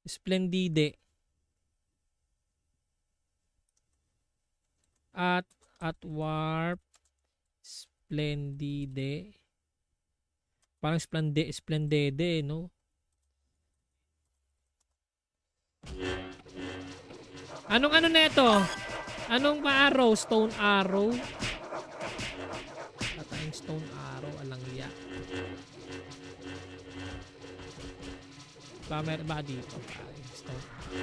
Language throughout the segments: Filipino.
Splendide. At warp. Splendide. Parang splendide, no? Anong ano neto? Anong arrow? Stone arrow? Patayang stone arrow. Alangya. Ba dito? Stone arrow.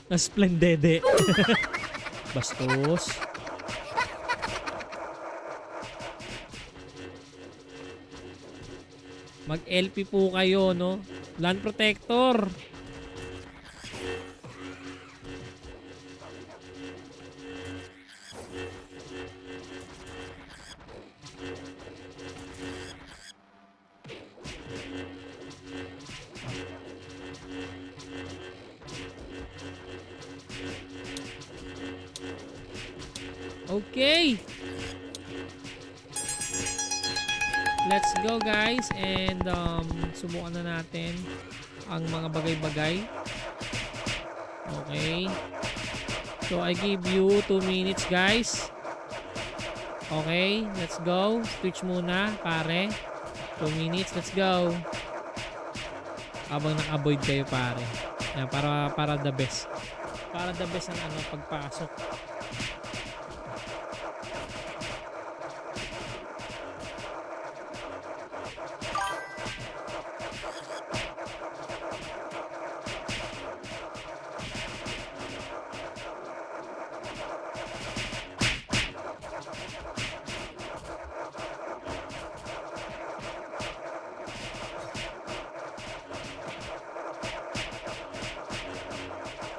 Na splendide. Bastos. Mag-LP po kayo, no? Land protector. Okay. Let's go guys and subukan na natin ang mga bagay-bagay. Okay. So I give you 2 minutes guys. Okay, let's go. Switch muna, pare. 2 minutes, let's go. Habang naka-avoid kayo, pare. Yan, para the best. Para the best ang pagpasok.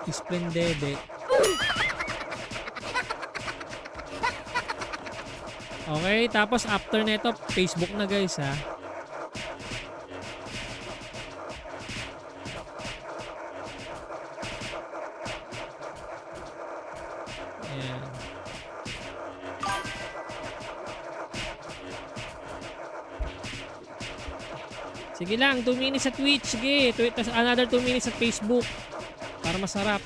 Splendide. Okay, tapos after nito, Facebook na guys ha. Ayan. Sige lang, 2 minutes sa Twitch. Sige, another 2 minutes sa Facebook. Para masarap.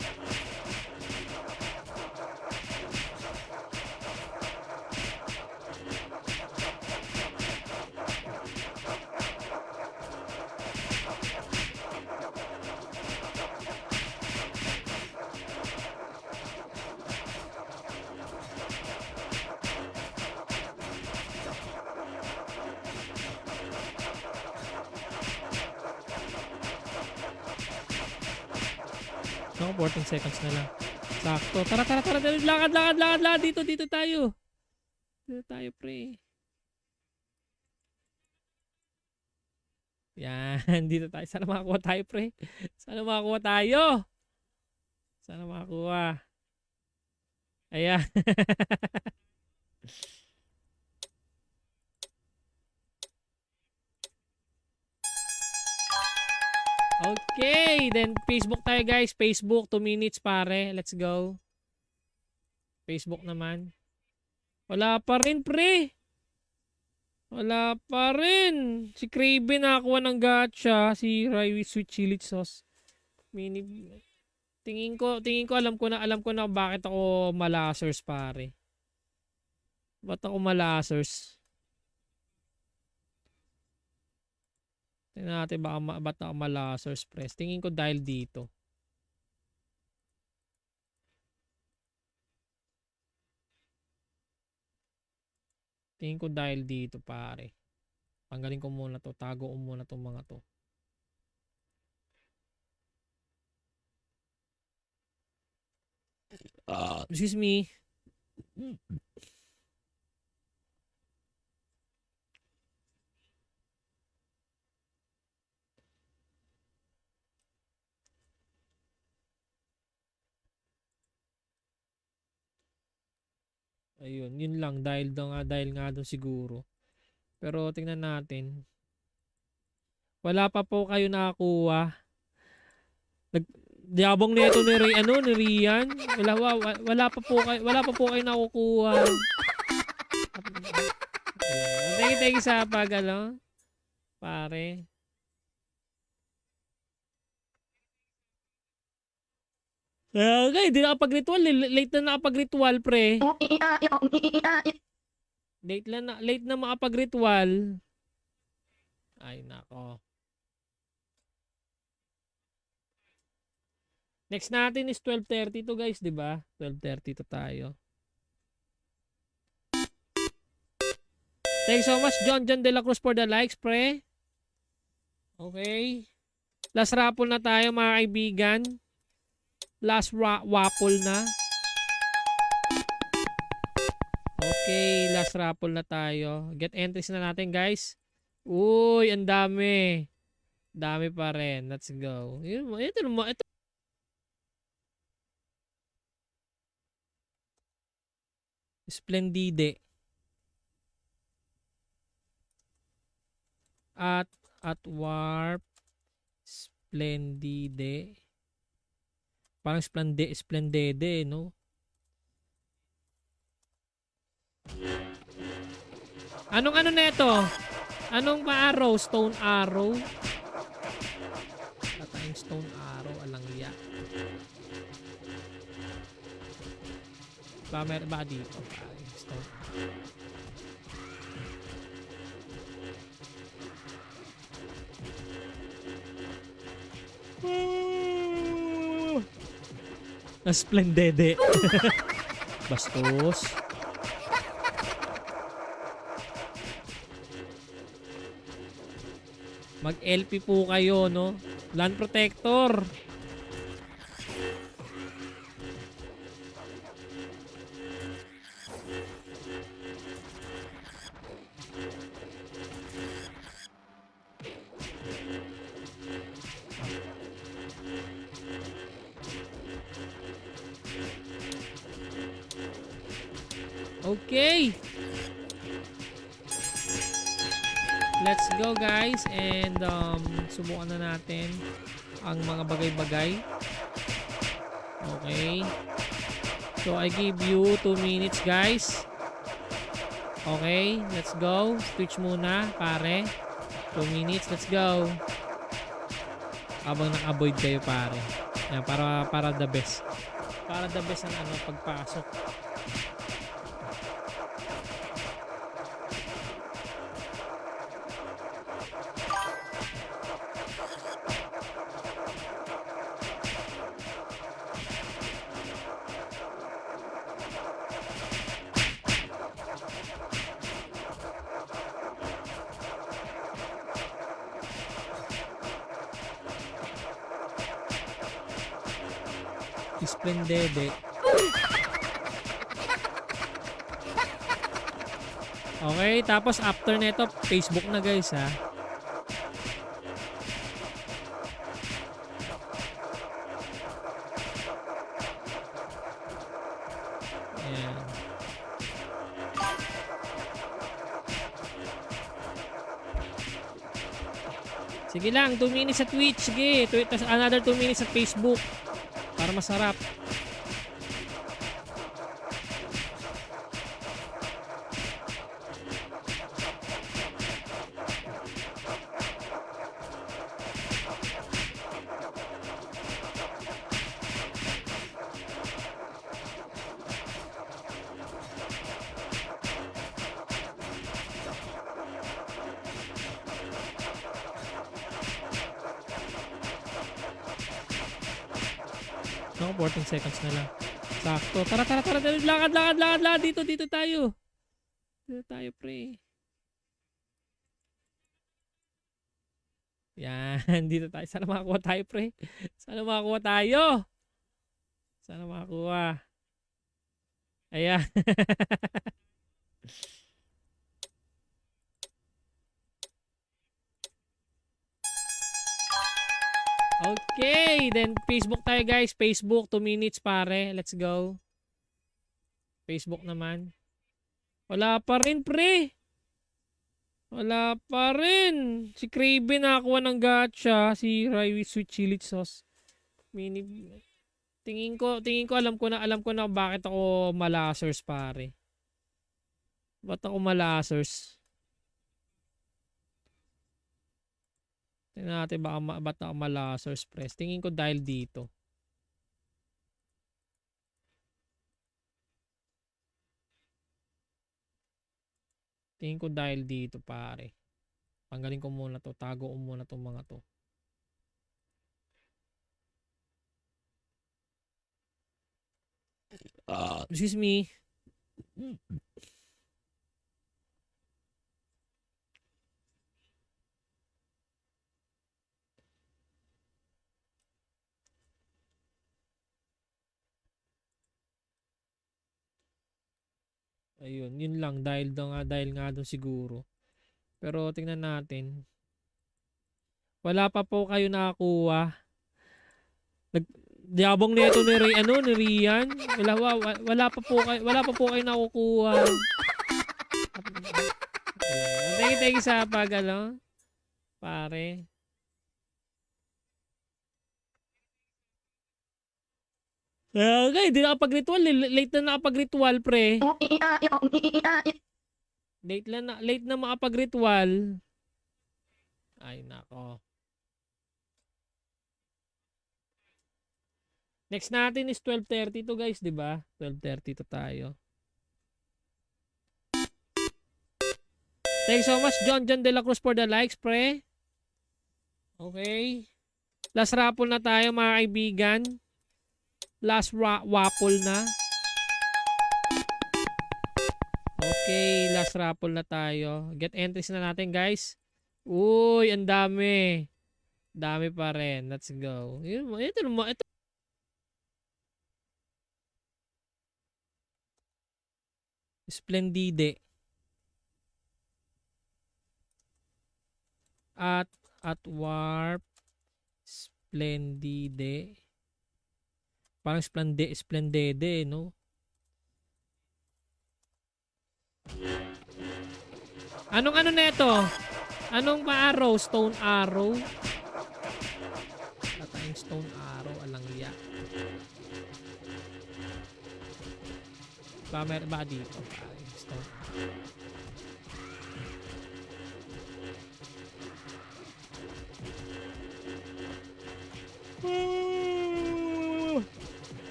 No, 14 seconds na lang. Sakto. Tara. Lakad. Dito tayo. Dito tayo, pre. Yan. Dito tayo. Sana makakuha tayo, pre. Sana makakuha tayo. Sana makakuha. Ayan. Okay, then Facebook tayo guys. Facebook, 2 minutes pare. Let's go. Facebook naman. Wala pa rin pre. Wala pa rin. Si Craven nakakuha ng gacha. Si Rai with sweet chili sauce. Tingin ko alam ko na bakit ako malasers pare. Ba't ako malasers? Tingnan natin ba't ako malasers press. Tingin ko dahil dito. Tingin ko dahil dito pare. Tanggalin ko muna to. Tago ko muna tong mga to. Excuse me. Ayun, yun lang dahil nga doon siguro. Pero tingnan natin. Wala pa po kayo nakakuha. Yabang nito ni ni Rian. Wala pa po kayo nakukuha. Thank you sa pare. Okay, di nakapag-ritual. Late na nakapag-ritual, pre. Late na makapag-ritual. Ay, nako. Next natin is 12:30 to, guys, di ba? 12:30 to tayo. Thanks so much, John De La Cruz, for the likes, pre. Okay. Last raffle na tayo, mga kaibigan. Last waffle na. Okay, last raffle na tayo. Get entries na natin, guys. Uy, ang dami. Dami pa rin. Let's go. Ito. Splendide. At warp. Splendide. Parang splendide, no? Anong ano neto? Anong pa-arrow? Stone arrow? Patayang stone arrow. Alangya. Meron ba dito? Stone arrow. Splendide. Bastos. Mag-LP po kayo, no? Land Protector. Okay. Let's go, guys, and subukan na natin ang mga bagay-bagay. Okay. So I give you 2 minutes, guys. Okay, let's go. Switch muna, pare. 2 minutes, let's go. Habang naka-avoid kayo, pare. Yan, para the best. Para the best ang pagpasok. Splendide. Okay, tapos after nito, Facebook na, guys, ha. Ayan. Sige lang, 2 minutes sa Twitch. Sige, another 2 minutes sa Facebook. Para masarap. No, 14 seconds na lang. Sakto. Tara. Lakad. Dito tayo. Dito tayo, pre. Yan. Dito tayo. Sana makakuha tayo, pre. Sana makakuha tayo. Sana makakuha. Ayan. Okay, then Facebook tayo, guys. Facebook, 2 minutes, pare. Let's go. Facebook naman. Wala pa rin, pre. Wala pa rin. Si Craven nakakuha ng gacha. Si Rai with sweet chili sauce. Mini tingin ko alam ko na bakit ako malasers pare. Ba't ako malasers? Tingnan natin ba't ako malasers press. Tingin ko dahil dito. Tingin ko dahil dito pare. Tanggalin ko muna to. Tago ko muna tong mga to. Excuse me. Ayun, yun lang dahil nga doon siguro. Pero tingnan natin. Wala pa po kayo nakakuha. Diabong nito ni Rian. Wala pa po kayo nakukuha. Thank you sa pare. Okay, di nakapag-ritual. Late na nakapag-ritual, pre. Late na makapag-ritual. Ay, nako. Next natin is 12:30 to guys, di ba? 12:30 to tayo. Thanks so much, John De La Cruz for the likes, pre. Okay. Last raffle na tayo, mga kaibigan. Last waffle na. Okay, last raffle na tayo. Get entries na natin, guys. Uy, ang dami. Dami pa rin. Let's go. Ito. Splendide. At warp. Splendide. Parang splendide, no? Anong ano neto? Anong pa-arrow? Stone arrow? Wala tayong stone arrow. Alangya. Ba dito? Stone arrow.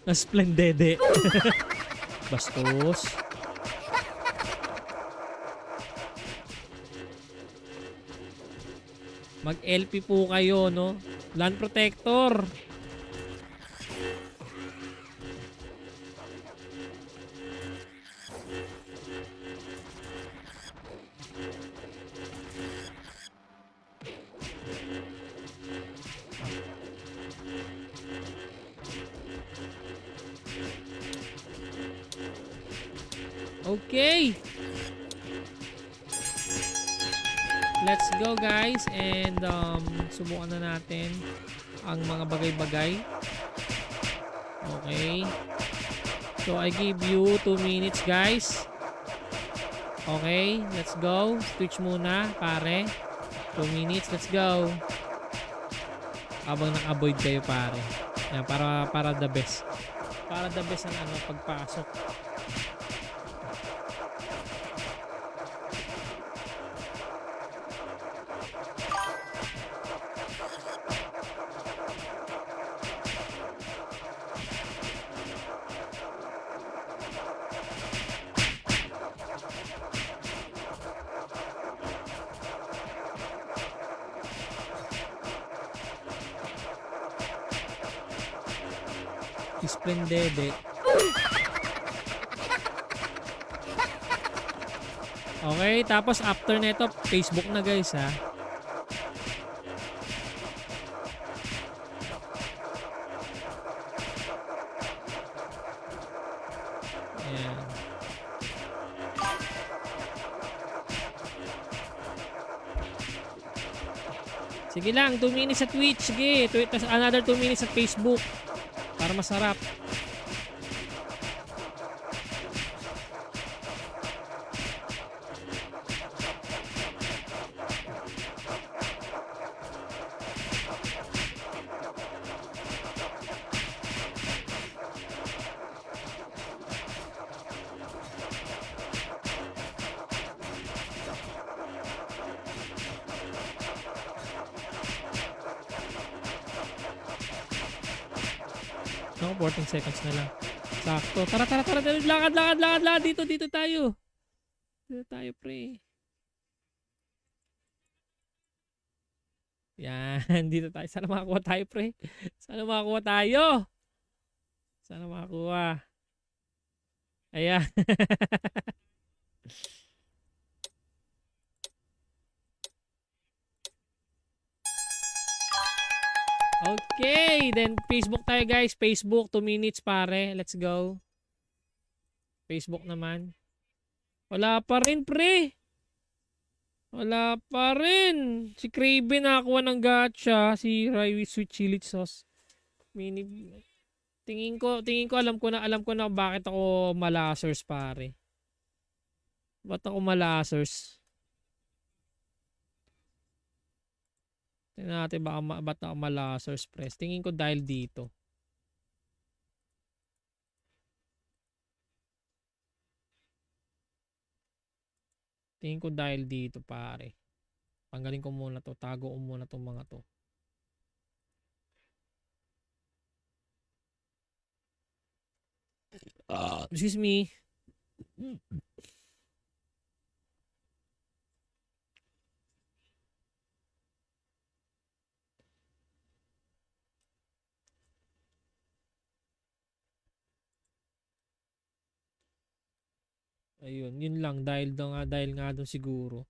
Na splendide. Bastos. Mag-LP po kayo, no? Land protector. Okay. Let's go guys and subukan na natin ang mga bagay-bagay. Okay. So I give you 2 minutes guys. Okay, let's go. Switch muna pare. 2 minutes, let's go. Habang naka-avoid kayo pare. Yan, para the best. Para the best ang pagpasok. Splendide. Okay, tapos after nito, Facebook na guys ha. Ayan. Sige lang, 2 minutes sa Twitch. Sige, another 2 minutes sa Facebook. Para masarap. No, 14 seconds na lang. Sakto. Tara, tara, tara. Lakad, lakad, lakad, lakad. Dito, dito tayo. Dito tayo, pre. Yan, dito tayo. Sana makakuha tayo, pre. Sana makakuha tayo. Sana makakuha. Ayan. Okay, then Facebook tayo guys. Facebook, 2 minutes pare. Let's go. Facebook naman. Wala pa rin pre. Wala pa rin. Si Kraven nakakuha ng gacha. Si Rai with sweet chili sauce. Mini. Tingin ko alam ko na bakit ako malasers pare. Ba't ako malasers? Tingnan natin ba't ako malasers press. Tingin ko dahil dito. Tingin ko dahil dito pare. Tanggalin ko muna to. Tago ko muna tong mga to. Excuse me. Ayun, yun lang dahil nga doon siguro.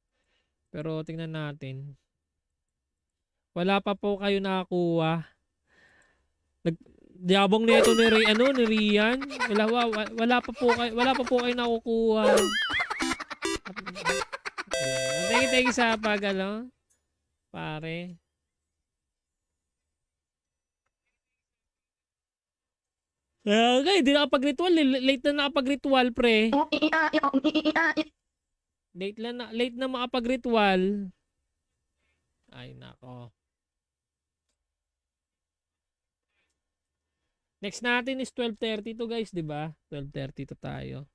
Pero tingnan natin. Wala pa po kayo nakakuha. Diabong nito ni Rian. Wala pa po kayo nakukuha. Thank you sa pare. Okay, di nakapag-ritual. Late na nakapag-ritual, pre. Late na makapag-ritual. Ay, nako. Next natin is 12:30 to guys, di ba? 12:30 to tayo.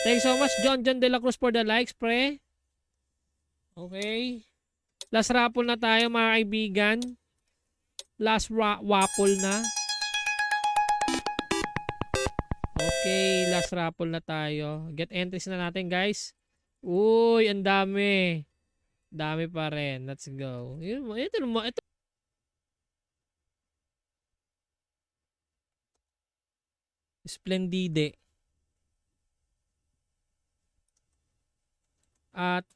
Thanks so much, John De La Cruz for the likes, pre. Okay. Last raffle na tayo, mga kaibigan. Last waffle na. Okay, last raffle na tayo. Get entries na natin, guys. Uy, ang dami. Dami pa rin. Let's go. Ito. Splendide. At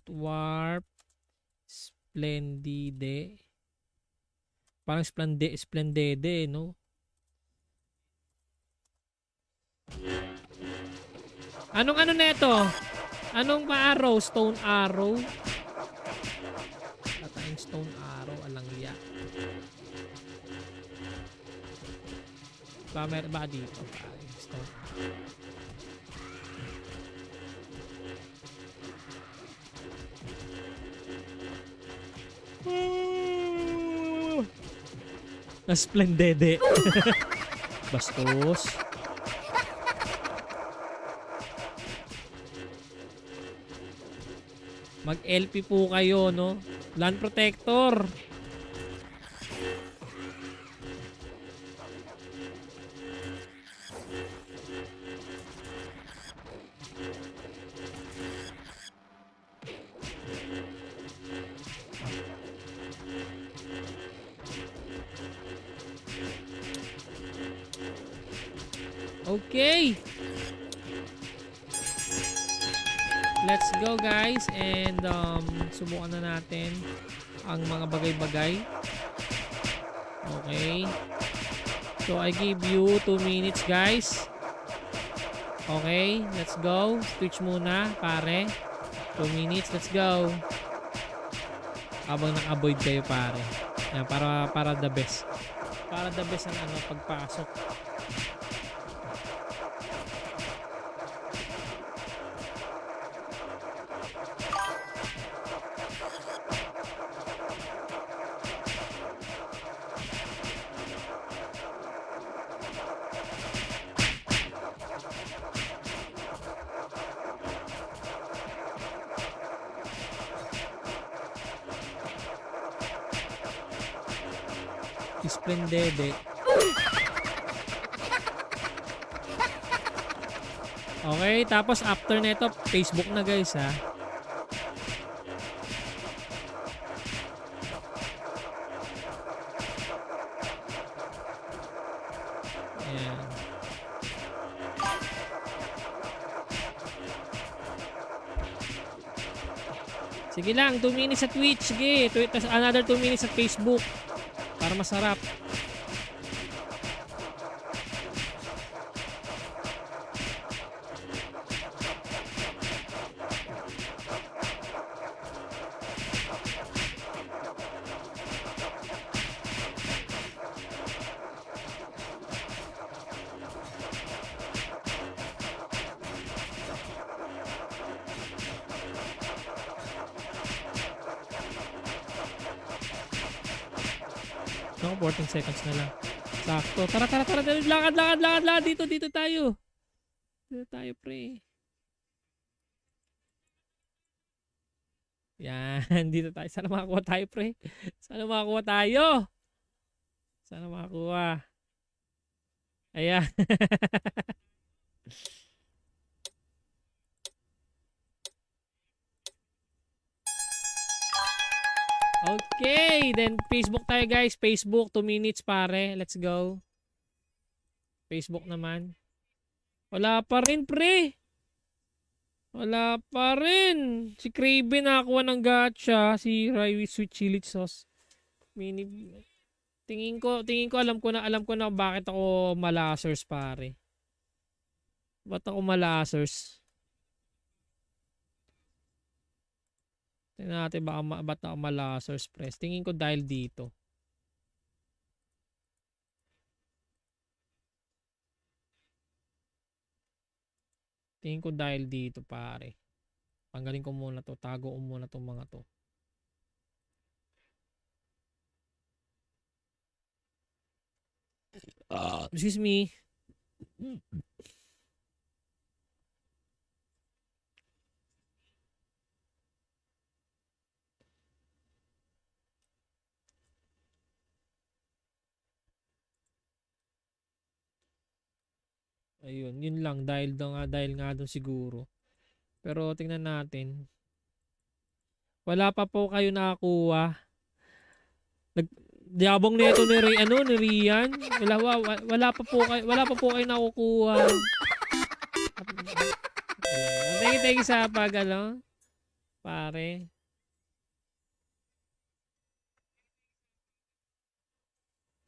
warp. Splendide. Parang splendide, no? Anong ano neto? Anong arrow? Stone arrow? Patayang stone arrow. Alangya. Meron ba dito? Stone arrow. Na splendide. Bastos. Mag-LP po kayo, no? Land protector. Okay. Let's go guys and subukan na natin ang mga bagay-bagay. Okay. So I give you 2 minutes guys. Okay, let's go. Switch muna pare. 2 minutes, let's go. Habang naka-avoid kayo pare. Yan, para the best. Para the best ang pagpasok. Splendide. Okay, tapos after nito, Facebook na guys ha. Ayan. Sige lang, 2 minutes sa Twitch. Sige, another 2 minutes sa Facebook. Para masarap. No, 14 seconds na lang. Sakto. Tara. Lakad. Dito tayo. Dito tayo, pre. Yan. Dito tayo. Sana makakuha tayo, pre. Sana makakuha tayo. Sana makakuha. Ayan. Okay, then Facebook tayo guys. Facebook, 2 minutes pare. Let's go. Facebook naman. Wala pa rin pre. Wala pa rin. Si Kraven nakakuha ng gacha. Si Rai with sweet chili sauce. Tingin ko alam ko na bakit ako malasers pare. Ba't ako malasers? Tingnan natin ba't ako malasers press. Tingin ko dahil dito. Tingin ko dahil dito pare. Tanggalin ko muna to. Tago ko muna tong mga to. Excuse me. Ayun, yun lang dahil nga doon siguro. Pero tingnan natin. Wala pa po kayo nakakuha. Diabong nito ni Rian. Wala pa po kayo nakukuha. Thank you sa pare.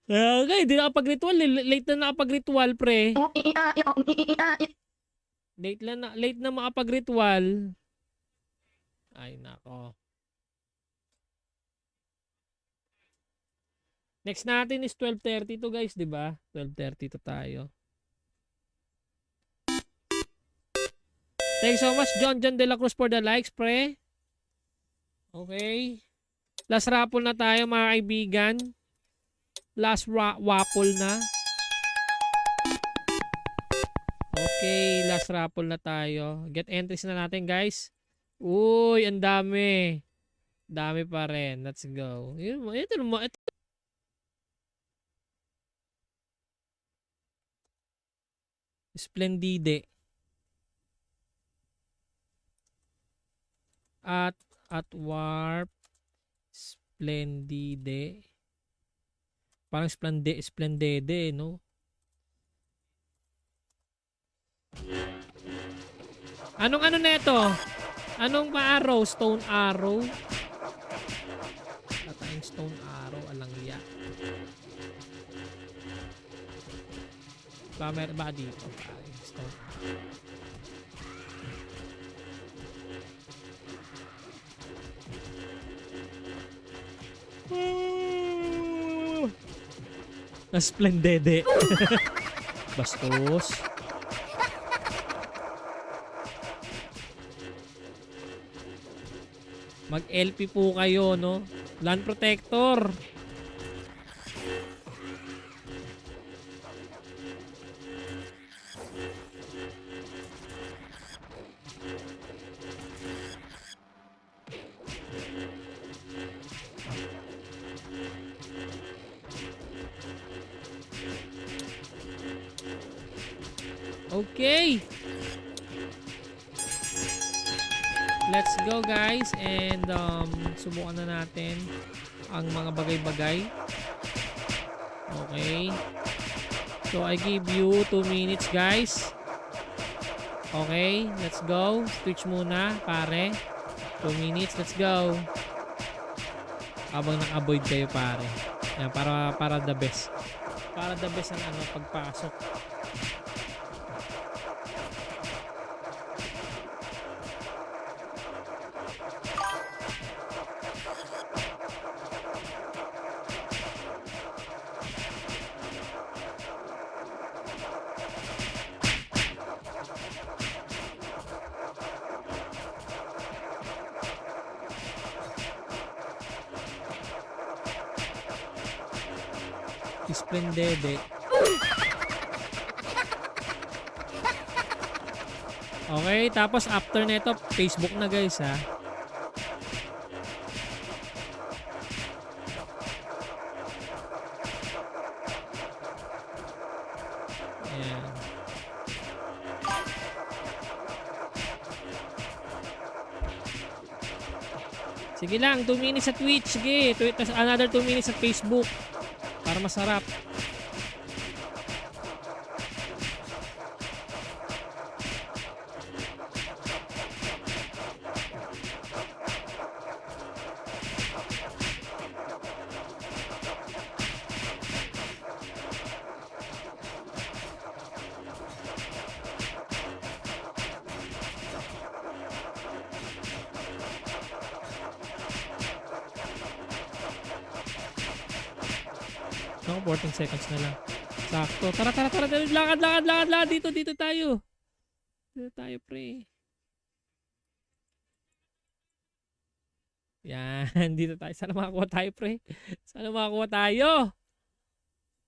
Okay, di nakapag-ritual. Late na nakapag-ritual, pre. Late na makapag-ritual. Ay, nako. Next natin is 12:30 to guys, di ba? 12:30 to tayo. Thanks so much, John De La Cruz for the likes, pre. Okay. Last raffle na tayo, mga kaibigan. Last waffle na. Okay, last raffle na tayo. Get entries na natin, guys. Uy, ang dami. Dami pa rin. Let's go. Ito. Splendide. At warp. Splendide. Parang splendide, no? Anong neto? Anong arrow? Stone arrow? Tatayang stone arrow. Alangya. Meron ba dito? Stone arrow. Splendide. Bastos. Mag-LP po kayo, no? Land Protector. Okay. Let's go guys and subukan na natin ang mga bagay-bagay. Okay. So I give you 2 minutes guys. Okay, let's go. Switch muna pare. 2 minutes, let's go. Habang naka-avoid kayo pare. Yan, para the best. Para the best ang pagpasok. Splendide. Okay, tapos after nito, Facebook na guys ha. Ayan. Sige lang, 2 minutes sa Twitch. Sige, another 2 minutes sa Facebook. Para masarap. No, 14 seconds na lang. Sakto. Tara. Lakad. Dito tayo. Dito tayo, pre. Yan. Dito tayo. Sana makakuha tayo, pre. Sana makakuha tayo.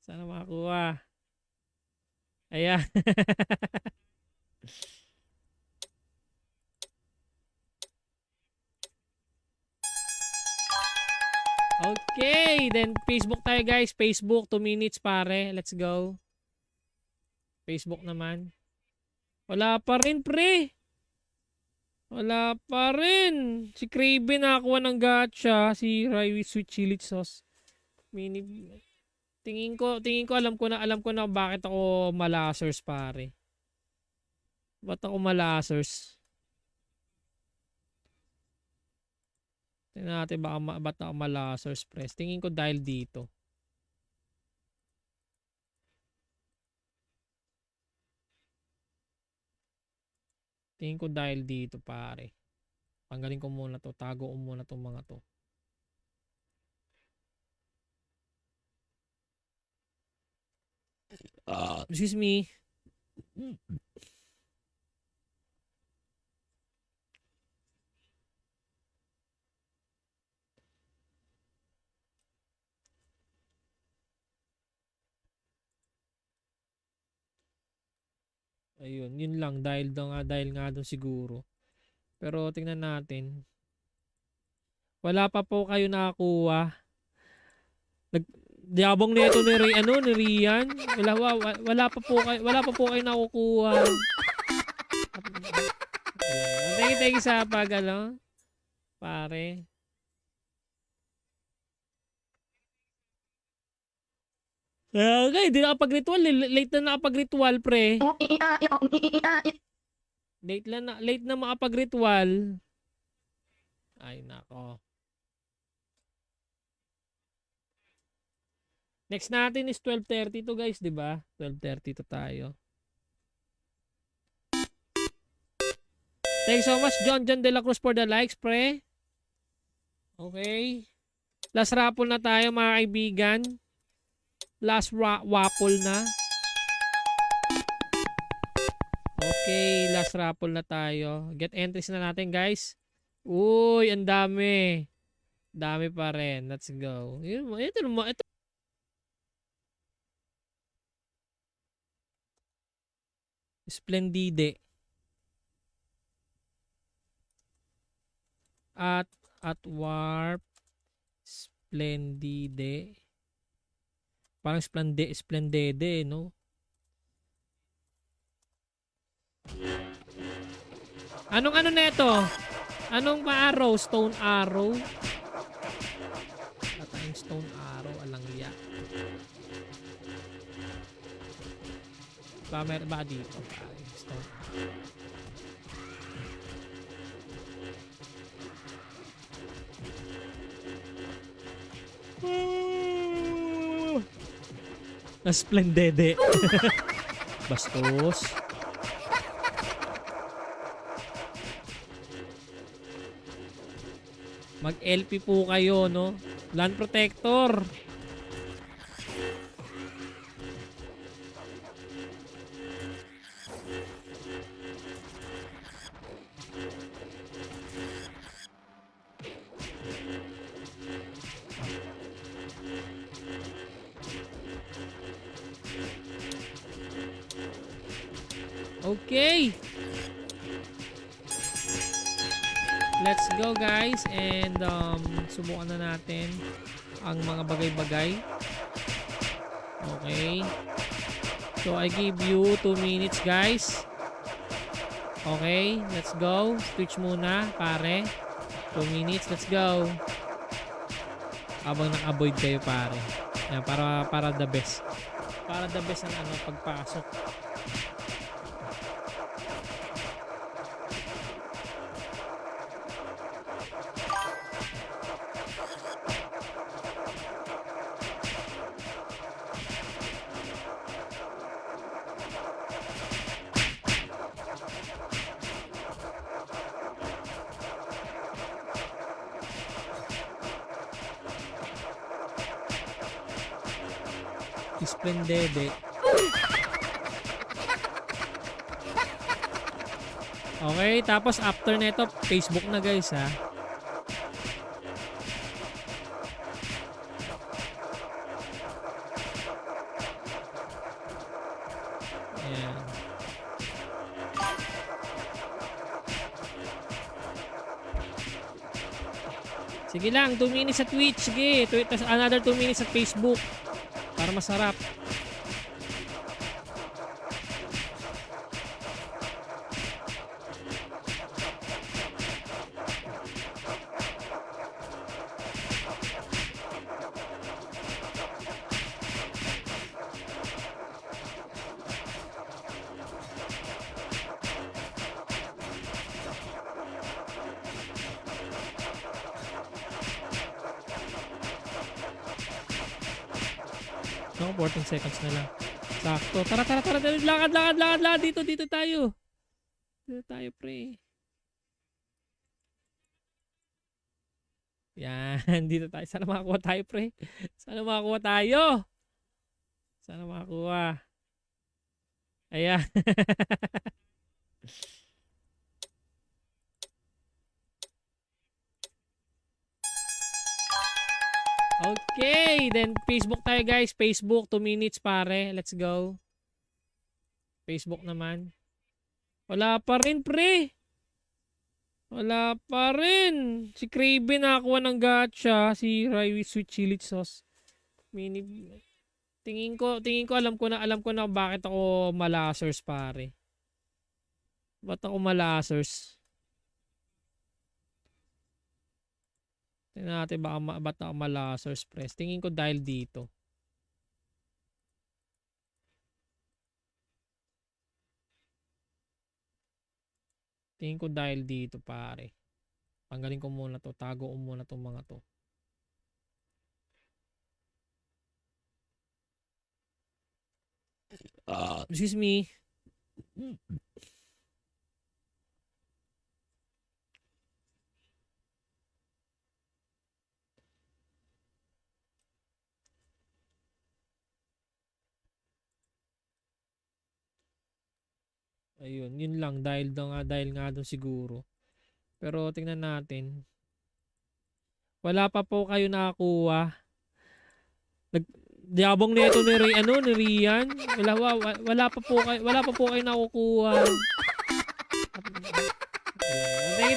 Sana makakuha. Ayan. Okay, then Facebook tayo guys. Facebook, 2 minutes pare. Let's go. Facebook naman. Wala pa rin pre. Wala pa rin. Si Kraven nakakuha ng gacha. Si Rai with sweet chili sauce. Tingin ko alam ko na bakit ako malasers pare. Ba't ako malasers? Tingnan natin ba't ako malasers press. Tingin ko dahil dito. Tingin ko dahil dito pare. Tanggalin ko muna to. Tago ko muna tong mga to. Excuse me. Ayun, yun lang dahil nga doon siguro. Pero tingnan natin. Wala pa po kayo nakakuha. Diabong nito ni Rian. Wala pa po kayo nakukuha. Thank you sa pare. Okay, di nakapag-ritual. Late na nakapag-ritual, pre. Late na makapag-ritual. Ay, nako. Next natin is 12:30 to guys, di ba? 12:30 to tayo. Thanks so much, John De La Cruz for the likes, pre. Okay. Last raffle na tayo, mga kaibigan. Last waffle na. Okay, last raffle na tayo. Get entries na natin, guys. Uy, ang dami. Dami pa rin. Let's go. Ito. Splendide. At warp. Splendide. Parang splendide, no? Anong ano neto? Anong pa-arrow? Stone arrow? Patayang stone arrow. Alangya. Ba, meron ba dito? Stone arrow. Splendide. Bastos. Mag-LP po kayo, no? Land protector. Okay. Let's go guys and subukan na natin ang mga bagay-bagay. Okay. So I give you 2 minutes guys. Okay, let's go. Switch muna pare. 2 minutes, let's go. Habang naka-avoid kayo pare. Yan, para the best. Para the best ang ano pagpasok. Splendide. Okay, tapos after nito, Facebook na guys ha. Ayan. Sige lang, 2 minutes sa Twitch. Sige, another 2 minutes sa Facebook. Para masarap. No, 14 seconds na lang. Sakto. Tara. Lakad. Dito tayo. Dito tayo, pre. Yan. Dito tayo. Sana makakuha tayo, pre. Sana makakuha tayo. Sana makakuha. Ayan. Okay, then Facebook tayo guys. Facebook, 2 minutes pare. Let's go. Facebook naman. Wala pa rin pre. Wala pa rin. Si Craven nakakuha ng gacha. Si Rai with sweet chili sauce. Tingin ko alam ko na bakit ako malasers pare. Ba't ako malasers? Tingnan natin ba't ako malasers press. Tingin ko dahil dito. Tingin ko dahil dito pare. Tanggalin ko muna to. Tago ko muna tong mga to. Excuse me. Ayun, yun lang dahil nga doon siguro. Pero tingnan natin. Wala pa po kayo nakakuha. Diabong nito ni Rian. Wala pa po kayo nakukuha.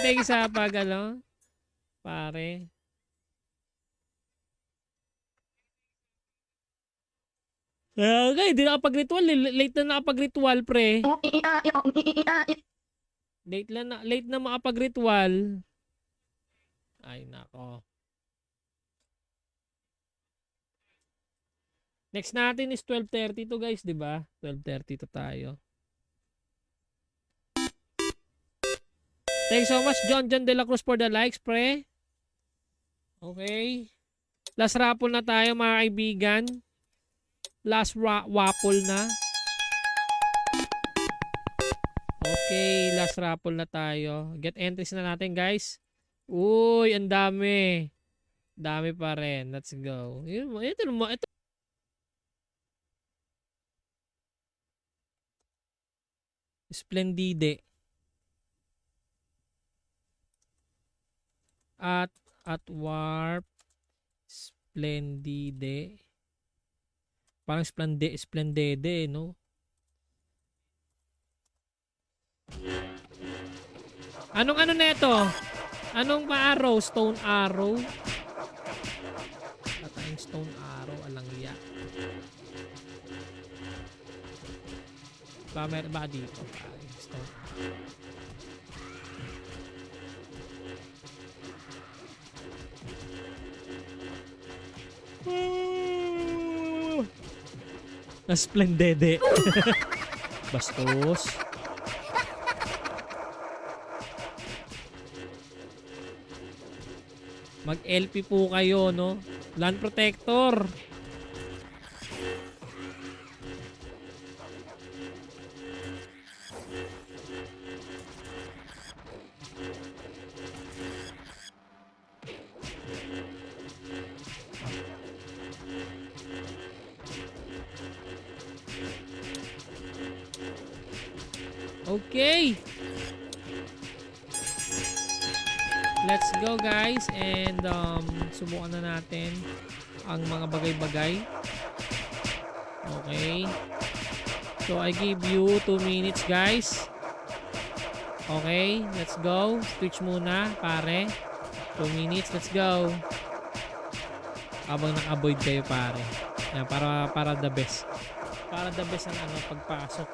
Thank you sa pare. Okay, di nakapag-ritual. Late na nakapag-ritual, pre. Late na makapag-ritual. Ay, nako. Next natin is 12:30 to guys, di ba? 12:30 to tayo. Thanks so much, John De La Cruz for the likes, pre. Okay. Last raffle na tayo, mga kaibigan. Last waffle na. Okay, last raffle na tayo. Get entries na natin, guys. Uy, ang dami. Dami pa rin. Let's go. Ito. Splendide. At warp. Splendide. Parang splendide, no? Anong ano neto? Anong pa-arrow? Stone arrow? Tatayang stone arrow. Alangya. Meron ba dito? Stone arrow. Splendide. Bastos. Mag-LP po kayo, no? Land Protector. Okay. Let's go guys and subukan na natin ang mga bagay-bagay. Okay. So I give you 2 minutes guys. Okay, let's go. Switch muna, pare. 2 minutes, let's go. Habang naka-avoid kayo, pare. Yan, para the best. Para the best ang pagpasok.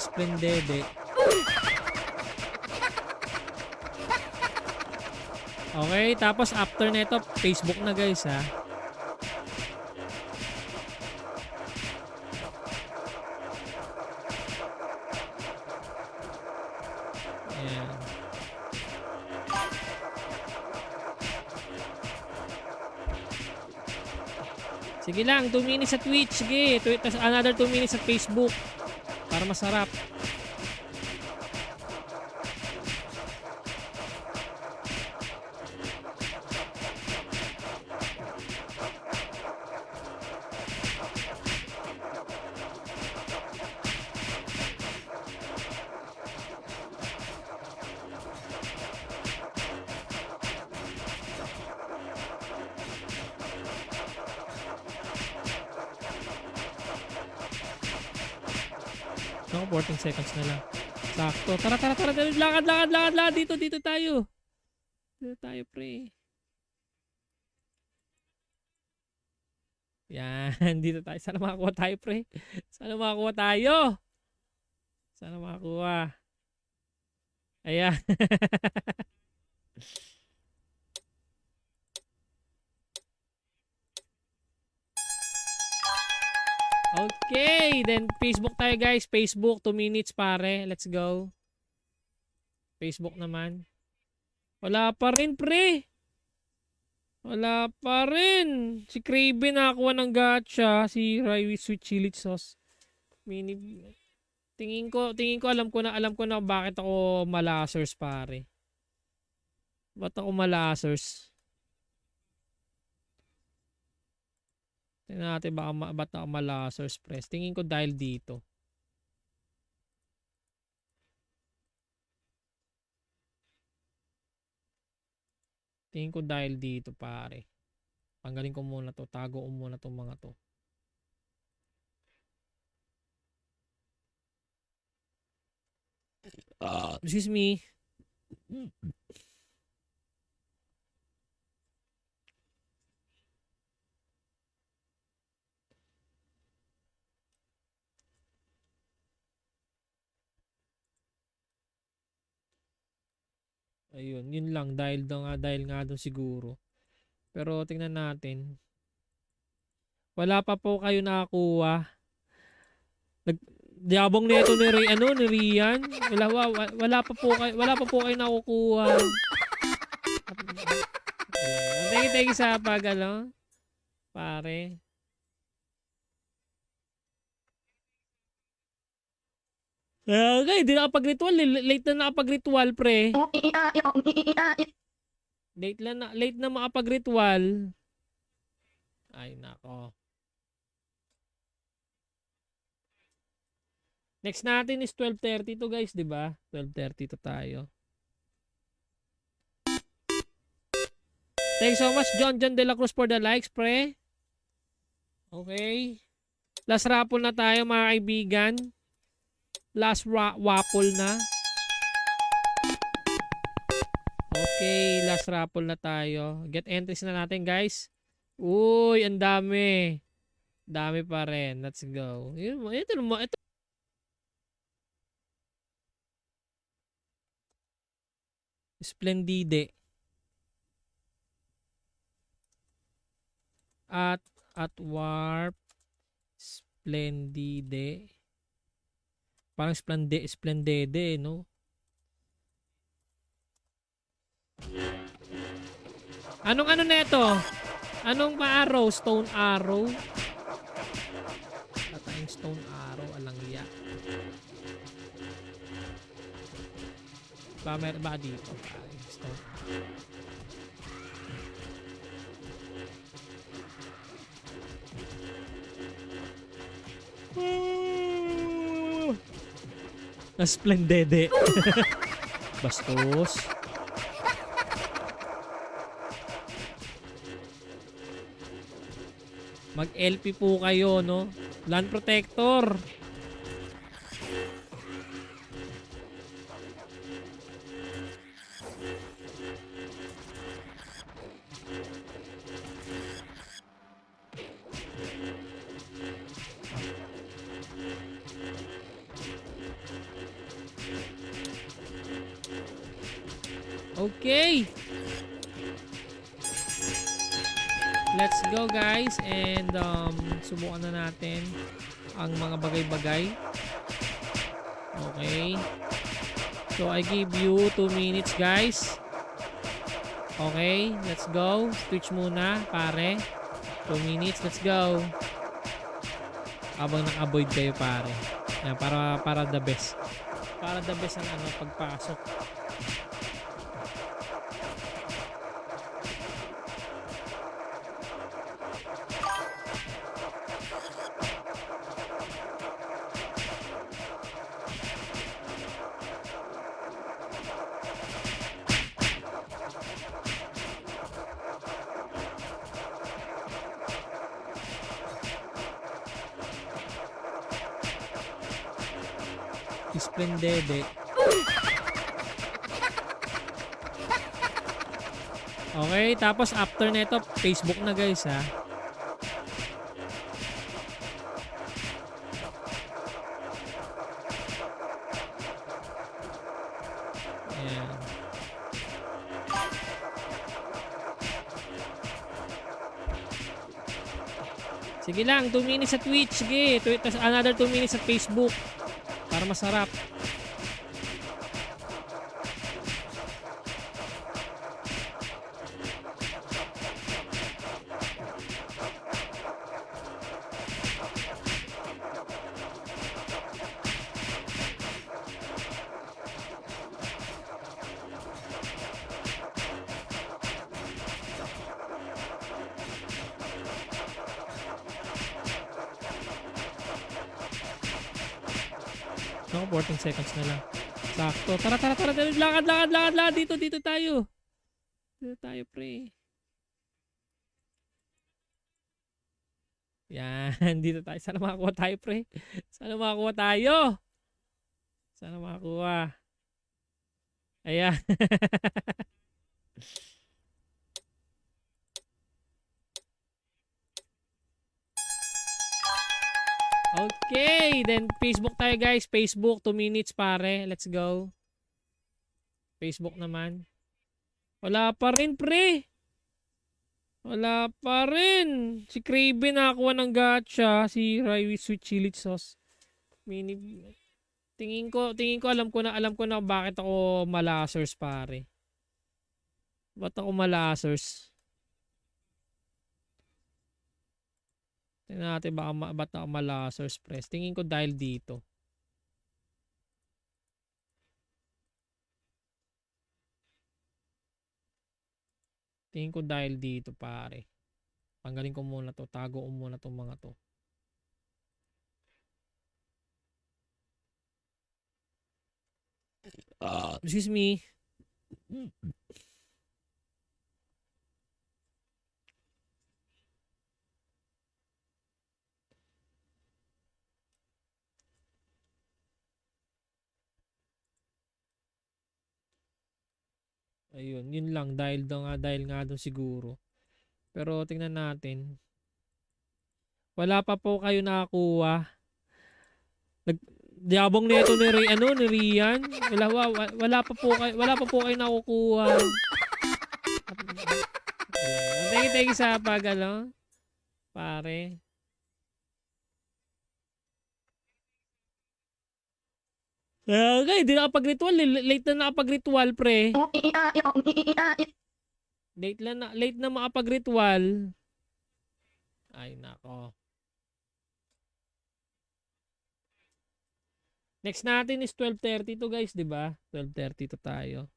Splendide. Okay, tapos after nito, Facebook na guys ha. Ayan. Sige lang, 2 minutes sa Twitch. Sige, another 2 minutes sa Facebook. Para masarap. No, 14 seconds na lang. Sakto. Tara. Lakad. Dito tayo. Dito tayo, pre. Yan. Dito tayo. Sana makakuha tayo, pre. Sana makakuha tayo. Sana makakuha. Ayan. Okay, then Facebook tayo guys. Facebook, 2 minutes pare. Let's go. Facebook naman. Wala pa rin pre. Wala pa rin. Si Craven nakakuha ng gacha. Si Rai with sweet chili sauce. Tingin ko alam ko na bakit ako malasers pare. Ba't ako malasers? Tingnan natin ba't ako malasers press. Tingin ko dahil dito. Tingin ko dahil dito pare. Tanggalin ko muna to. Tago ko muna tong mga to. Excuse me. Ayun, yun lang dahil nga doon siguro. Pero tingnan natin. Wala pa po kayo nakakuha. Diabong nito ni Ray, ni Rian. Wala pa po kayo nakukuha. Thank you sa pare. Okay, di nakapag-ritual. Late na nakapag-ritual, pre. Late na makapag-ritual. Ay, nako. Next natin is 12:30 to guys, di ba? 12:30 to tayo. Thanks so much, John De La Cruz for the likes, pre. Okay. Last raffle na tayo, mga kaibigan. Last waffle na. Okay, last raffle na tayo. Get entries na natin, guys. Uy, ang dami. Dami pa rin. Let's go. Ito. Splendide. At warp. Splendide. Parang splendide, no? Anong na ito? Anong arrow? Stone arrow? Tatayang stone arrow. Alangya. Meron ba dito? Stone arrow. Splendide. Bastos. Mag-LP po kayo, no? Land Protector. Okay. Let's go guys and subukan na natin ang mga bagay-bagay. Okay. So I give you 2 minutes guys. Okay, let's go. Switch muna pare. 2 minutes, let's go. Habang naka-avoid kayo pare. Yan, para the best. Para the best ang pagpasok. Splendide. Okay, tapos after nito, Facebook na guys ha. Ayan. Sige lang, 2 minutes sa Twitch. Sige, another 2 minutes sa Facebook. Para masarap. No, 14 seconds na lang. Sakto. Tara. Lakad. Dito tayo. Dito tayo, pre. Yan. Dito tayo. Sana makakuha tayo, pre. Sana makakuha tayo. Sana makakuha. Ayan. Okay. Then, Facebook tayo, guys. Facebook, 2 minutes, pare. Let's go. Facebook naman. Wala pa rin, pre. Wala pa rin. Si Kraven nakakuha ng gacha. Si Rai with sweet chili sauce. Tingin ko alam ko na bakit ako malasers, pare. Ba't ako malasers? Tingnan natin ba't ako malasers, press. Tingin ko dahil dito. Tingin ko dahil dito, pare. Tanggalin ko muna to. Tago ko muna tong mga to. Excuse me. Ayun, yun lang dahil nga doon siguro. Pero tingnan natin. Wala pa po kayo nakakuha. Diabong nito ni Rian. Wala pa po kayo nakukuha. Thank you sa pare. Okay, di nakapag-ritual. Late na nakapag-ritual, pre. Late na makapag-ritual. Ay, nako. Next natin is 12:30 to, guys, di ba? 12:30 to tayo.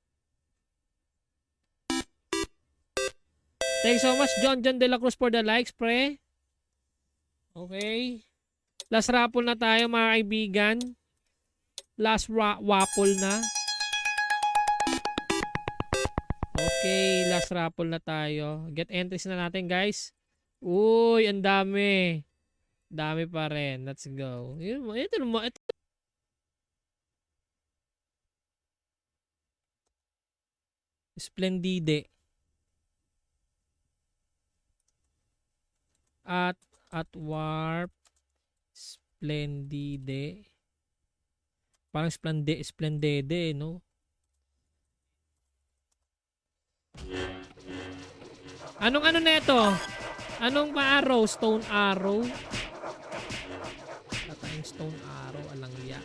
Thanks so much, John De La Cruz, for the likes, pre. Okay. Last raffle na tayo, mga kaibigan. Last waffle na. Okay, last raffle na tayo. Get entries na natin, guys. Uy, ang dami. Dami pa rin. Let's go. Ito. Splendide. At warp. Splendide. Parang splendide, no? Anong ano neto? Anong pa-arrow? Stone arrow? Tatayang stone arrow. Alangya.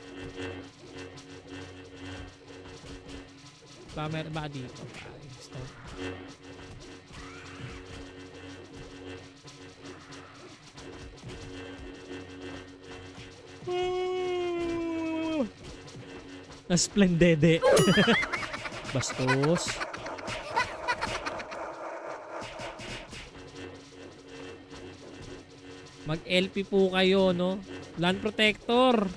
Meron ba dito? Stone arrow. Splendide. Bastos. Mag-LP po kayo, no? Land Protector.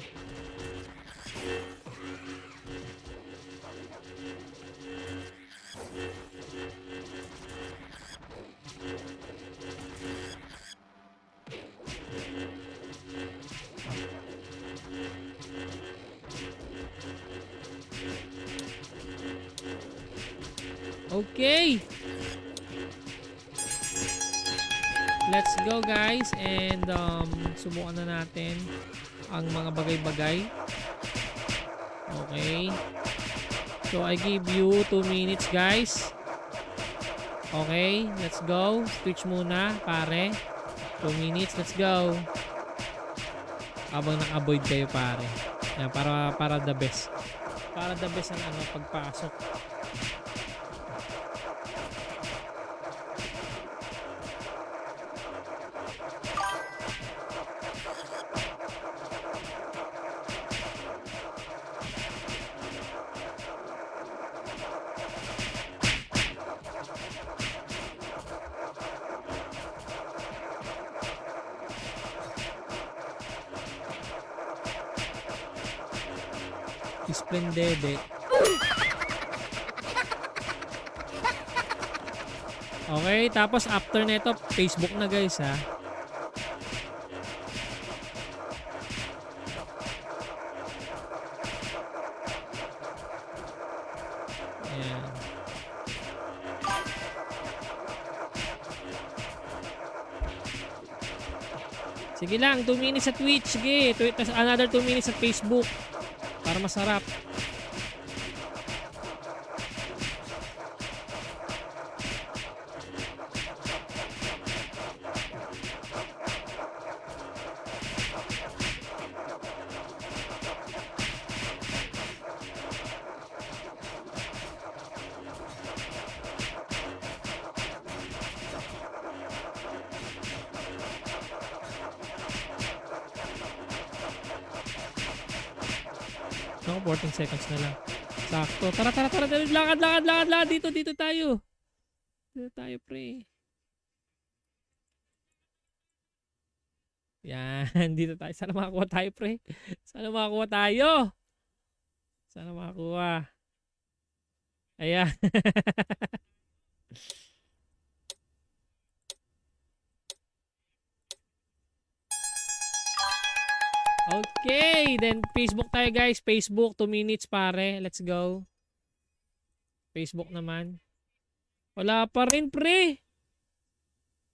Okay. Let's go, guys, and subukan na natin ang mga bagay-bagay. Okay. So I give you 2 minutes, guys. Okay, let's go. Switch muna, pare. 2 minutes, let's go. Habang naka-avoid kayo, pare. Yan, para the best. Para the best ang pagpasok. Splendide. Okay, tapos after nito, Facebook na guys ha. Ayan. Sige lang, 2 minutes sa Twitch. Sige, tapos another 2 minutes sa Facebook. Para masarap. Ako, 14 seconds na lang. Sakto. Tara. Lakad. Dito tayo. Dito tayo, pre. Yan. Dito tayo. Sana makakuha tayo, pre. Sana makakuha tayo. Sana makakuha. Ayan. Okay, then Facebook tayo guys. Facebook, 2 minutes pare. Let's go. Facebook naman. Wala pa rin pre.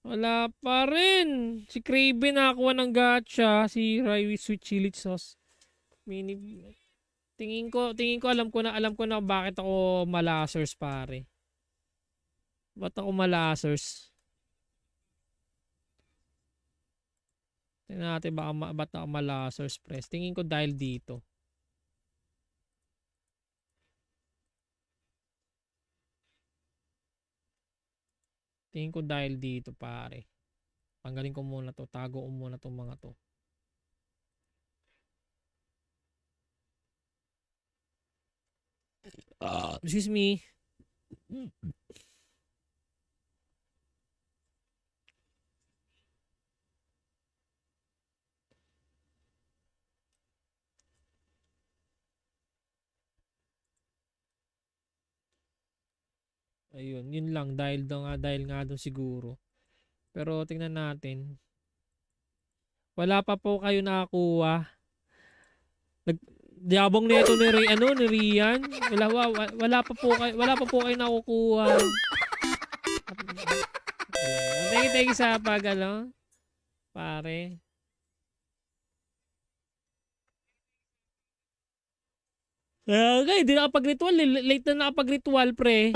Wala pa rin. Si Craven nakakuha ng gacha. Si Rai with sweet chili sauce. Tingin ko alam ko na bakit ako malasers pare. Ba't ako malasers? Tingnan natin ba't ako malasers press. Tingin ko dahil dito. Tingin ko dahil dito pare. Tanggalin ko muna to. Tago ko muna tong mga to. Excuse me. Ayun, yun lang dahil nga doon siguro. Pero tingnan natin. Wala pa po kayo nakakuha. Diabong nito ni Rian. Wala pa po kayo nakukuha. Thank you sa pare. Okay, di nakapag-ritual. Late na nakapag-ritual, pre.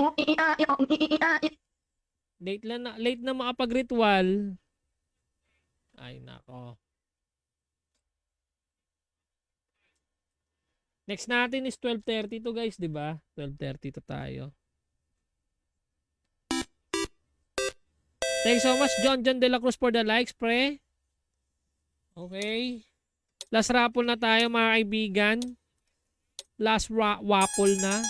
Late na makapag-ritual. Ay, nako. Next natin is 12:30 to guys, di ba? 12:30 to tayo. Thanks so much, John De La Cruz for the likes, pre. Okay. Last raffle na tayo, mga kaibigan. Last waffle na.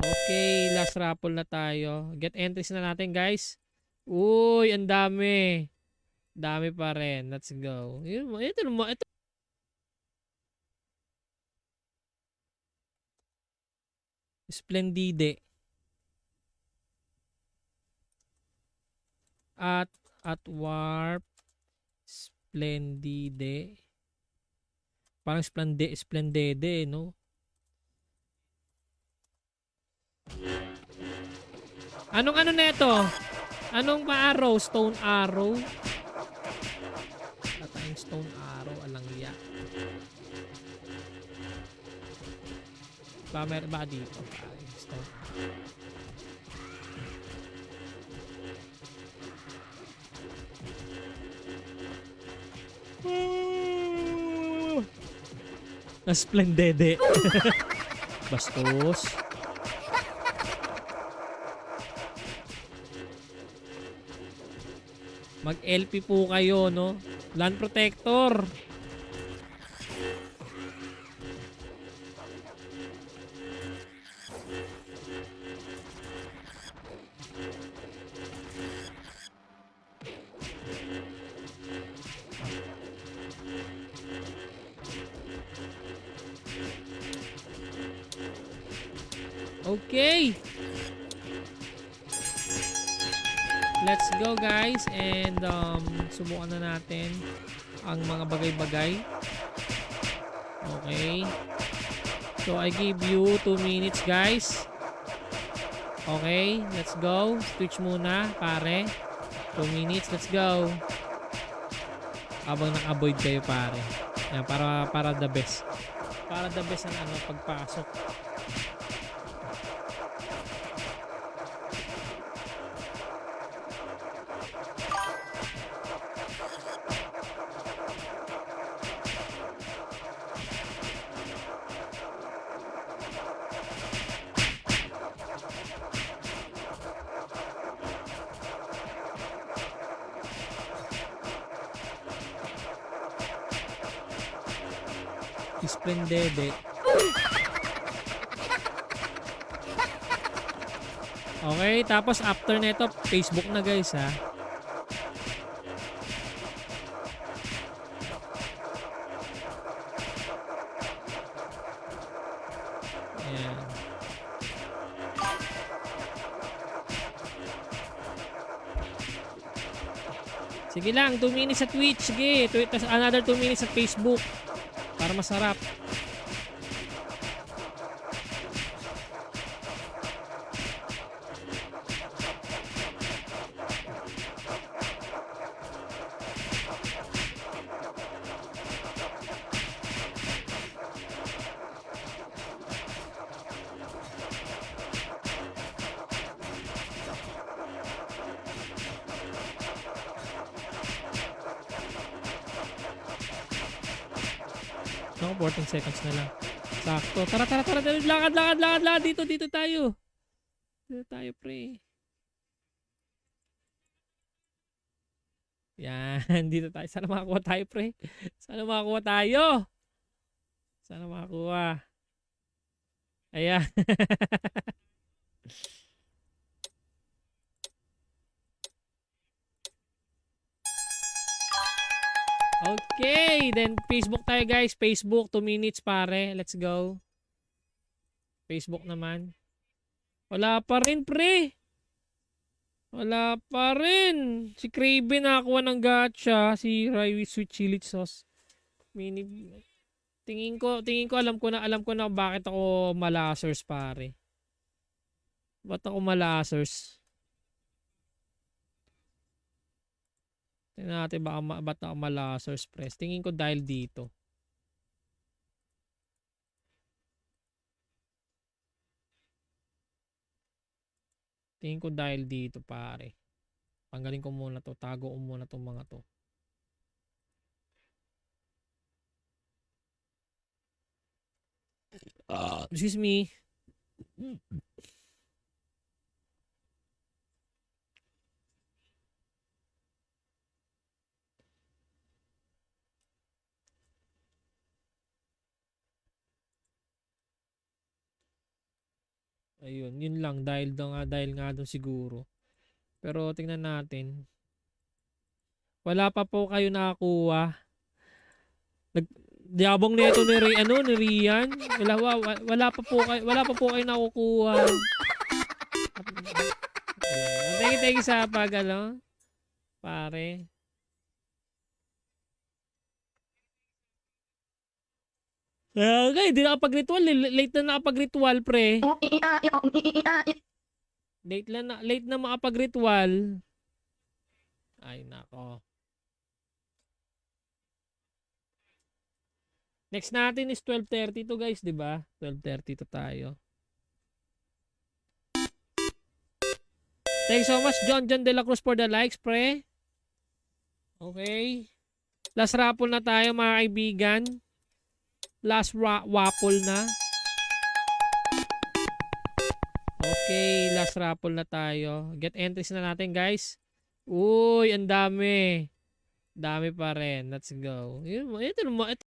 Okay, last raffle na tayo. Get entries na natin, guys. Uy, ang dami. Dami pa rin. Let's go. Ito. Splendide. At warp. Splendide. Parang splendide, no? Anong ano neto? Anong pa-arrow? Stone arrow? Wala tayong stone arrow. Alangya. Meron ba dito? Stone arrow. Na splendide. Bastos. Mag-LP po kayo, no? Land Protector. Okay. Let's go guys, and subukan na natin ang mga bagay-bagay. Okay. So I give you 2 minutes guys. Okay, let's go. Switch muna, pare. 2 minutes, let's go. Habang naka-avoid kayo, pare. Yan, para the best. Para the best ang pagpasok. Splendide. Okay, tapos after nito, Facebook na guys ha. Ayan. Sige lang, 2 minutes sa Twitch. Sige, another 2 minutes sa Facebook. Para masarap. No, 14 seconds na lang. Sakto. Tara. Lakad. Dito tayo. Dito tayo, pre. Yan. Dito tayo. Sana makakuha tayo, pre. Sana makakuha tayo. Sana makakuha. Ayan. Okay, then Facebook tayo guys. Facebook, 2 minutes pare. Let's go. Facebook naman. Wala pa rin pre. Wala pa rin. Si Craven nakakuha ng gacha. Si Rai with sweet chili sauce. Tingin ko alam ko na bakit ako malasers pare. Ba't ako malasers? Tingnan natin ba't ako malasers press. Tingin ko dahil dito. Tingin ko dahil dito pare. Tanggalin ko muna to. Tago ko muna tong mga to. Excuse me. Ayun, yun lang dahil nga doon siguro. Pero tingnan natin. Wala pa po kayo nakakuha. Diabong nito ni Rian. Wala pa po kayo nakukuha. Thank you sa pare. Okay, di nakapag-ritual. Late na nakapag-ritual, pre. Late na makapag-ritual. Ay, nako. Next natin is 12:30 to guys, di ba? 12:30 to tayo. Thank you so much, John De La Cruz for the likes, pre. Okay. Last raffle na tayo, mga kaibigan. Last waffle na. Okay, last raffle na tayo. Get entries na natin, guys. Uy, ang dami. Dami pa rin. Let's go. Ito